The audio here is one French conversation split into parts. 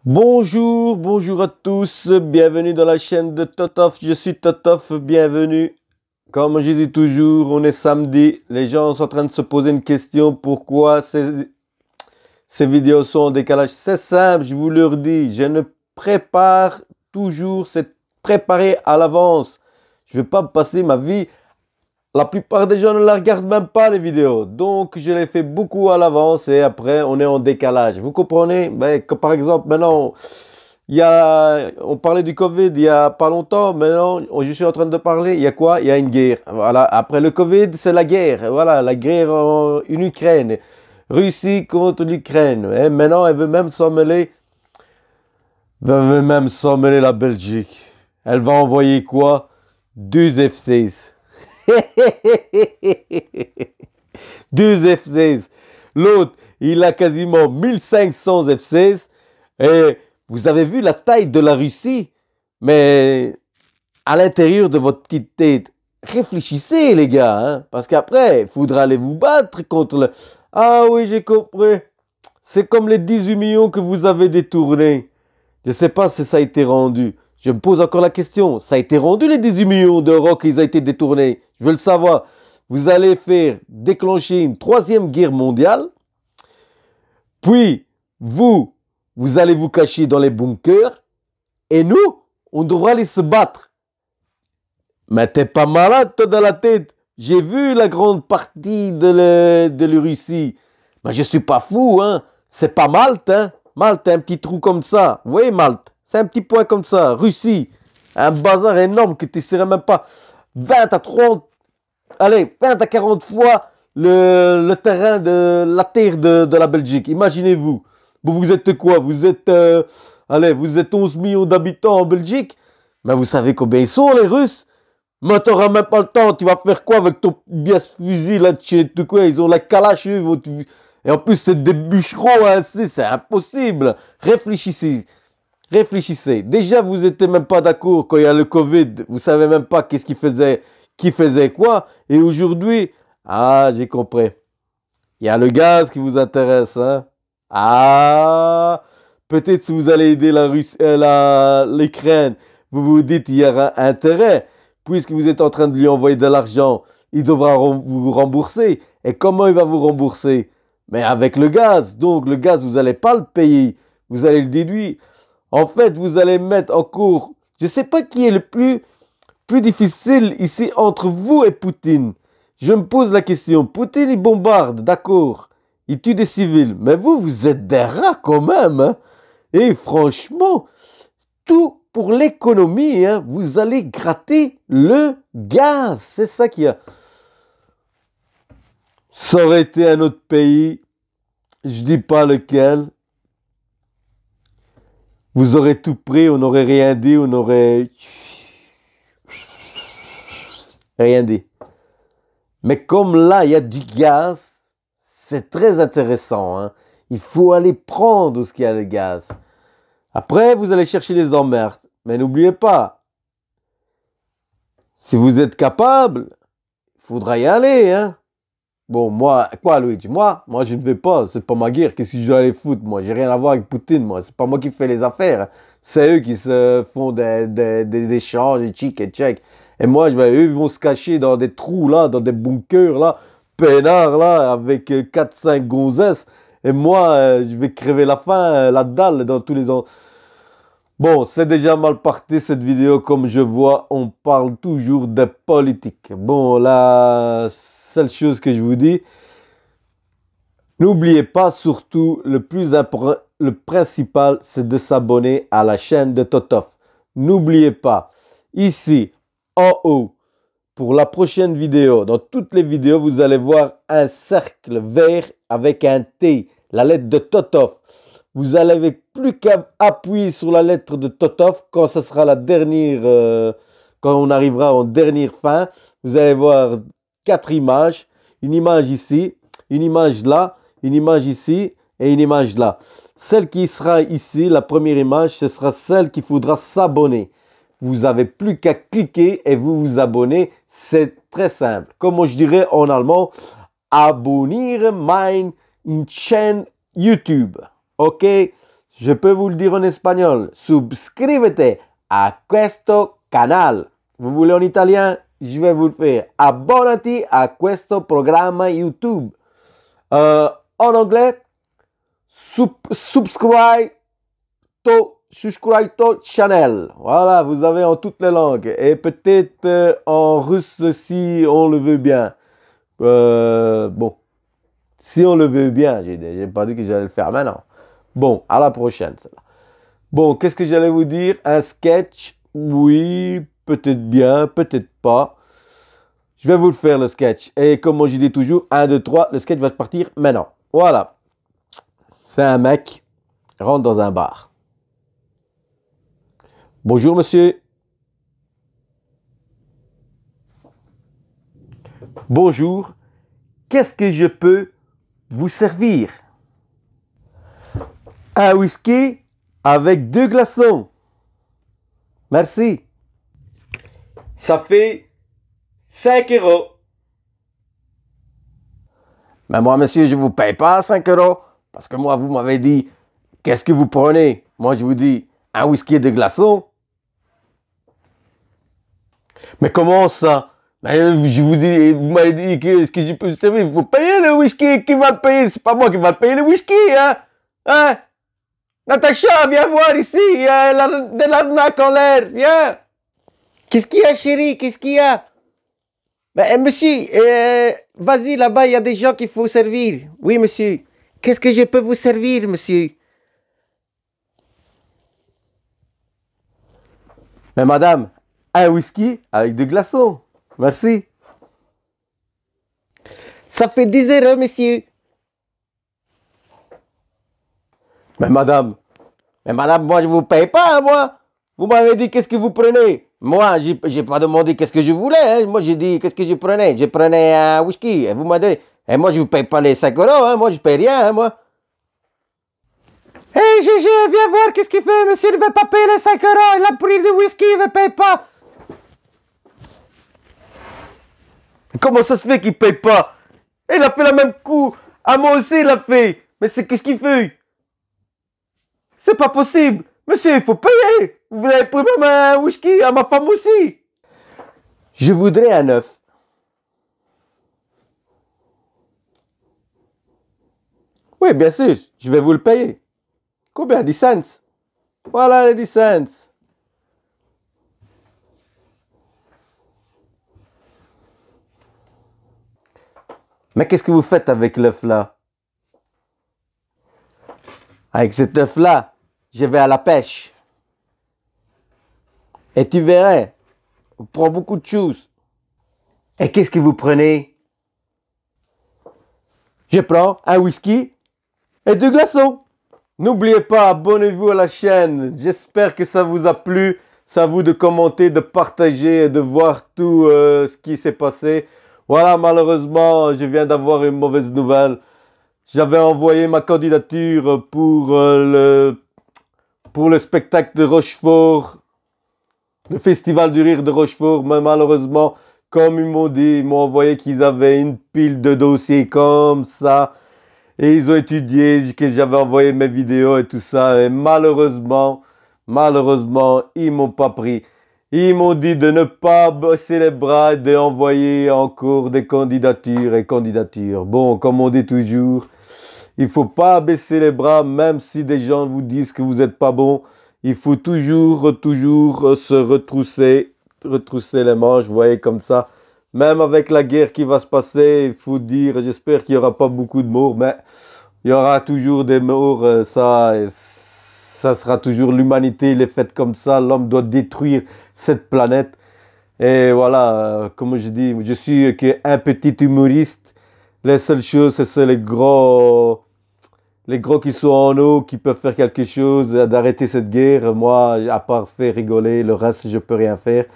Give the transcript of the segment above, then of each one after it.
Bonjour, bonjour à tous, bienvenue dans la chaîne de Totof, je suis Totof, bienvenue. Comme je dis toujours, on est samedi, les gens sont en train de se poser une question, pourquoi ces vidéos sont en décalage. C'est simple, je vous le dis, je ne prépare toujours, c'est préparé à l'avance. Je ne vais pas passer ma vie. La plupart des gens ne la regardent même pas les vidéos. Donc je les fais beaucoup à l'avance et après on est en décalage. Vous comprenez? Que par exemple maintenant, on parlait du Covid il y a pas longtemps. Maintenant, je suis en train de parler. Il y a quoi? Il y a une guerre. Voilà. Après le Covid, c'est la guerre. Voilà, la guerre en Ukraine. Russie contre l'Ukraine. Et maintenant, elle veut même s'emmêler. Elle veut même s'emmêler la Belgique. Elle va envoyer quoi? 2 F-16. 2 F-16. L'autre, il a quasiment 1500 F-16. Et vous avez vu la taille de la Russie? Mais à l'intérieur de votre petite tête, réfléchissez les gars. Hein, parce qu'après, il faudra aller vous battre contre le... Ah oui, j'ai compris. C'est comme les 18 millions que vous avez détournés. Je ne sais pas si ça a été rendu. Je me pose encore la question. Ça a été rendu les 18 millions d'euros qu'ils ont été détournés? Je veux le savoir. Vous allez faire déclencher une 3e guerre mondiale. Puis, vous allez vous cacher dans les bunkers. Et nous, on devra aller se battre. Mais t'es pas malade, toi, dans la tête. J'ai vu la grande partie de la Russie. Mais je suis pas fou, hein. C'est pas Malte, hein. Malte, un petit trou comme ça. Vous voyez Malte? C'est un petit point comme ça. Russie, un bazar énorme que tu ne serais même pas 20 à 30, allez, 20 à 40 fois le terrain de la terre de la Belgique. Imaginez-vous. Vous êtes quoi? Vous êtes, vous êtes 11 millions d'habitants en Belgique. Mais vous savez combien ils sont, les Russes? Mais tu n'auras même pas le temps. Tu vas faire quoi avec ton bien fusil là de chez quoi? Ils ont la calache, eux, et en plus, c'est des bûcherons, hein, c'est impossible. Réfléchissez. Réfléchissez. Déjà, vous n'étiez même pas d'accord quand il y a le Covid. Vous ne savez même pas qu'est-ce qui faisait quoi. Et aujourd'hui, ah, j'ai compris. Il y a le gaz qui vous intéresse. Hein? Ah, peut-être si vous allez aider l'Ukraine, vous vous dites qu'il y aura intérêt. Puisque vous êtes en train de lui envoyer de l'argent, il devra vous rembourser. Et comment il va vous rembourser? Mais avec le gaz. Donc le gaz, vous n'allez pas le payer. Vous allez le déduire. En fait, vous allez mettre en cours. Je ne sais pas qui est le plus difficile ici entre vous et Poutine. Je me pose la question. Poutine, il bombarde, d'accord. Il tue des civils. Mais vous êtes des rats quand même. Hein? Et franchement, tout pour l'économie. Hein? Vous allez gratter le gaz. C'est ça qu'il y a. Ça aurait été un autre pays, je dis pas lequel, vous aurez tout pris, on n'aurait rien dit, on n'aurait rien dit. Mais comme là, il y a du gaz, c'est très intéressant. Hein? Il faut aller prendre ce qu'il y a le gaz. Après, vous allez chercher les emmerdes. Mais n'oubliez pas, si vous êtes capable, il faudra y aller. Hein? Bon, moi, quoi, Luigi? Moi, je ne vais pas. C'est pas ma guerre. Qu'est-ce que je dois aller foutre, moi? J'ai rien à voir avec Poutine, moi. C'est pas moi qui fais les affaires. C'est eux qui se font des échanges, des tchic et tchèques. Et moi, eux, ils vont se cacher dans des trous, là, dans des bunkers, là, peinards, là, avec 4-5 gonzesses. Et moi, je vais crever la faim, la dalle, dans tous les ans. Bon, c'est déjà mal parti, cette vidéo. Comme je vois, on parle toujours de politique. Bon, là... Seule chose que je vous dis, n'oubliez pas surtout le principal, c'est de s'abonner à la chaîne de Totof. N'oubliez pas, ici, en haut, pour la prochaine vidéo, dans toutes les vidéos, vous allez voir un cercle vert avec un T, la lettre de Totof. Vous n'avez plus qu'à appuyer sur la lettre de Totof quand ce sera la dernière, quand on arrivera en dernière fin. Vous allez voir 4 images, une image ici, une image là, une image ici et une image là. Celle qui sera ici, la première image, ce sera celle qu'il faudra s'abonner. Vous n'avez plus qu'à cliquer et vous vous abonnez. C'est très simple. Comme je dirais en allemand, abonnieren mein Chaîne YouTube. Ok? Je peux vous le dire en espagnol. Suscríbete a questo canal. Vous voulez en italien? Je vais vous le faire. Abbonati a questo programma YouTube. En anglais, subscribe to channel. Voilà, vous avez en toutes les langues. Et peut-être en russe si on le veut bien. Bon, si on le veut bien, j'ai pas dit que j'allais le faire maintenant. Bon, à la prochaine. Bon, qu'est-ce que j'allais vous dire? Un sketch? Oui, peut-être bien, peut-être pas. Je vais vous le faire, le sketch. Et comme je dis toujours, 1, 2, 3, le sketch va partir maintenant. Voilà. C'est un mec, rentre dans un bar. Bonjour, monsieur. Bonjour. Qu'est-ce que je peux vous servir? Un whisky avec 2 glaçons. Merci. Ça fait 5 euros. Mais moi, monsieur, je ne vous paye pas 5 euros. Parce que moi, vous m'avez dit, qu'est-ce que vous prenez? Moi, je vous dis, un whisky et 2 glaçons. Mais comment ça? Mais je vous dis, vous m'avez dit que ce que je peux vous servir, il faut payer le whisky. Qui va le payer? C'est pas moi qui va le payer le whisky, hein? Hein? Natacha, viens voir ici, il y a de l'arnaque en l'air, viens. Qu'est-ce qu'il y a, chérie? Qu'est-ce qu'il y a? Ben, monsieur, vas-y, là-bas, il y a des gens qu'il faut servir. Oui, monsieur. Qu'est-ce que je peux vous servir, monsieur? Mais madame, un whisky avec 2 glaçons. Merci. Ça fait 10 euros, monsieur. Mais madame, moi je vous paye pas, hein, moi. Vous m'avez dit qu'est-ce que vous prenez. Moi, j'ai pas demandé qu'est-ce que je voulais. Hein. Moi, j'ai dit qu'est-ce que je prenais. Je prenais un whisky. Et vous m'avez dit, et moi je vous paye pas les 5 euros. Hein. Moi, je paye rien, hein, moi. Hé, Gégé, viens voir qu'est-ce qu'il fait. Monsieur ne veut pas payer les 5 euros. Il a pris du whisky, il ne paye pas. Comment ça se fait qu'il paye pas? Il a fait le même coup. À moi aussi, il a fait. Mais c'est qu'est-ce qu'il fait? C'est pas possible. Monsieur, il faut payer. Vous avez pris même un whisky à ma femme aussi. Je voudrais un œuf. Oui, bien sûr, je vais vous le payer. Combien? 10 cents. Voilà les 10 cents. Mais qu'est-ce que vous faites avec l'œuf là? Avec cet œuf là, je vais à la pêche. Et tu verrais, on prend beaucoup de choses. Et qu'est-ce que vous prenez? Je prends un whisky et 2 glaçons. N'oubliez pas, abonnez-vous à la chaîne. J'espère que ça vous a plu. C'est à vous de commenter, de partager et de voir tout ce qui s'est passé. Voilà, malheureusement, je viens d'avoir une mauvaise nouvelle. J'avais envoyé ma candidature pour le spectacle de Rochefort, le Festival du Rire de Rochefort, mais malheureusement, comme ils m'ont dit, ils m'ont envoyé qu'ils avaient une pile de dossiers comme ça, et ils ont étudié que j'avais envoyé mes vidéos et tout ça, et malheureusement, ils m'ont pas pris. Ils m'ont dit de ne pas baisser les bras et d'envoyer encore des candidatures. Bon, comme on dit toujours, il faut pas baisser les bras, même si des gens vous disent que vous n'êtes pas bon. Il faut toujours se retrousser les manches, vous voyez, comme ça. Même avec la guerre qui va se passer, il faut dire, j'espère qu'il n'y aura pas beaucoup de morts, mais il y aura toujours des morts, ça sera toujours l'humanité, il est fait comme ça. L'homme doit détruire cette planète. Et voilà, comme je dis, je suis qu'un petit humoriste. Les seules choses, c'est les gros qui sont en haut, qui peuvent faire quelque chose, d'arrêter cette guerre. Moi, à part faire rigoler, le reste, je peux rien faire.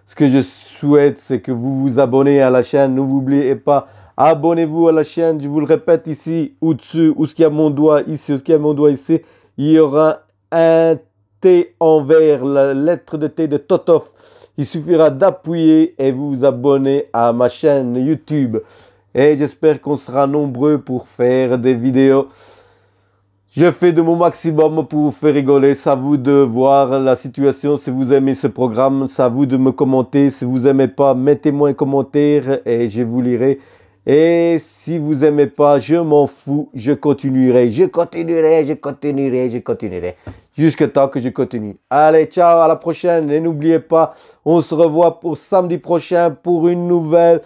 Ce que je souhaite, c'est que vous vous abonnez à la chaîne. N'oubliez pas, abonnez-vous à la chaîne. Je vous le répète ici, au-dessus, où ce qu'il y a mon doigt ici, où ce qu'il y a mon doigt ici, il y aura un T en vert, la lettre de T de Totov. Il suffira d'appuyer et vous abonner à ma chaîne YouTube. Et j'espère qu'on sera nombreux pour faire des vidéos. Je fais de mon maximum pour vous faire rigoler. C'est à vous de voir la situation. Si vous aimez ce programme, c'est à vous de me commenter. Si vous n'aimez pas, mettez-moi un commentaire et je vous lirai. Et si vous n'aimez pas, je m'en fous. Je continuerai. Je continuerai. Je continuerai. Je continuerai. Jusqu'à temps que je continue. Allez, ciao, à la prochaine. Et n'oubliez pas, on se revoit pour samedi prochain pour une nouvelle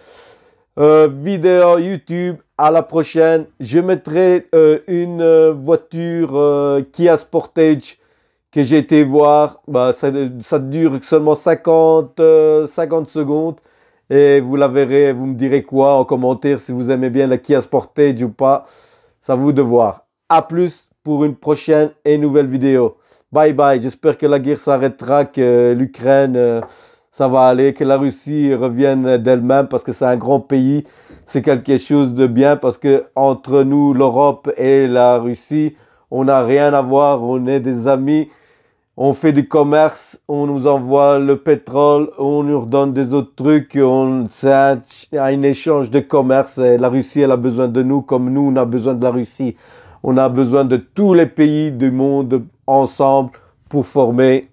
vidéo YouTube. À la prochaine. Je mettrai une voiture Kia Sportage que j'ai été voir. Bah, ça dure seulement 50 secondes. Et vous la verrez, vous me direz quoi en commentaire si vous aimez bien la Kia Sportage ou pas. C'est à vous de voir. A plus pour une prochaine et nouvelle vidéo. Bye bye. J'espère que la guerre s'arrêtera, que l'Ukraine, ça va aller, que la Russie revienne d'elle-même parce que c'est un grand pays. C'est quelque chose de bien parce que entre nous, l'Europe et la Russie, on n'a rien à voir. On est des amis. On fait du commerce. On nous envoie le pétrole. On nous redonne des autres trucs. C'est un échange de commerce. Et la Russie, elle a besoin de nous comme nous, on a besoin de la Russie. On a besoin de tous les pays du monde ensemble pour former,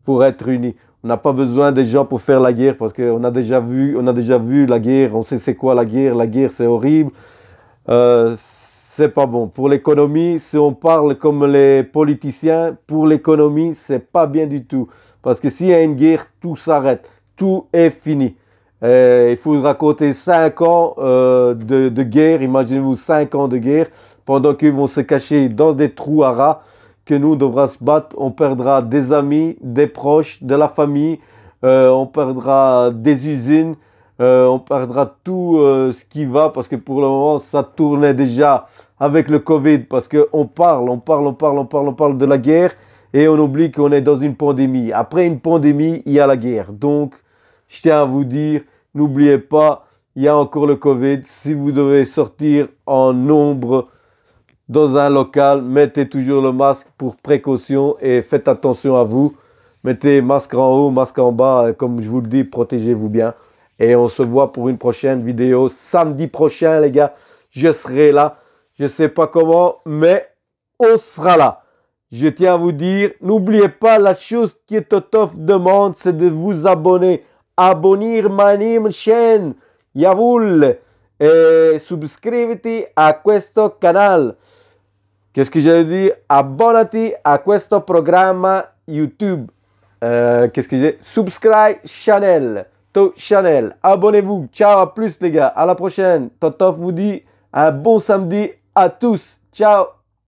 pour être unis. On n'a pas besoin des gens pour faire la guerre parce qu'on a déjà vu la guerre. On sait c'est quoi la guerre. La guerre, c'est horrible. C'est pas bon. Pour l'économie, si on parle comme les politiciens, pour l'économie, c'est pas bien du tout. Parce que s'il y a une guerre, tout s'arrête. Tout est fini. Il faudra compter 5 ans de guerre. Imaginez-vous 5 ans de guerre pendant qu'ils vont se cacher dans des trous à rats. Que nous devrons se battre, on perdra des amis, des proches, de la famille, on perdra des usines, on perdra tout ce qui va parce que pour le moment ça tournait déjà avec le Covid parce qu'on parle de la guerre et on oublie qu'on est dans une pandémie. Après une pandémie, il y a la guerre. Donc, je tiens à vous dire, n'oubliez pas, il y a encore le Covid. Si vous devez sortir en nombre dans un local, mettez toujours le masque pour précaution et faites attention à vous. Mettez masque en haut, masque en bas, comme je vous le dis, protégez-vous bien. Et on se voit pour une prochaine vidéo samedi prochain, les gars. Je serai là. Je ne sais pas comment, mais on sera là. Je tiens à vous dire, n'oubliez pas la chose que Totov demande, c'est de vous abonner. Abonner ma chaîne. Jawohl. E subscriviti a questo canal. Qu'est-ce que j'allais dire? Abbonati a questo programma YouTube. Qu'est-ce que j'ai? Subscribe channel. To channel. Abonnez-vous. Ciao, à plus les gars. À la prochaine. Totov vous dit un bon samedi à tous. Ciao.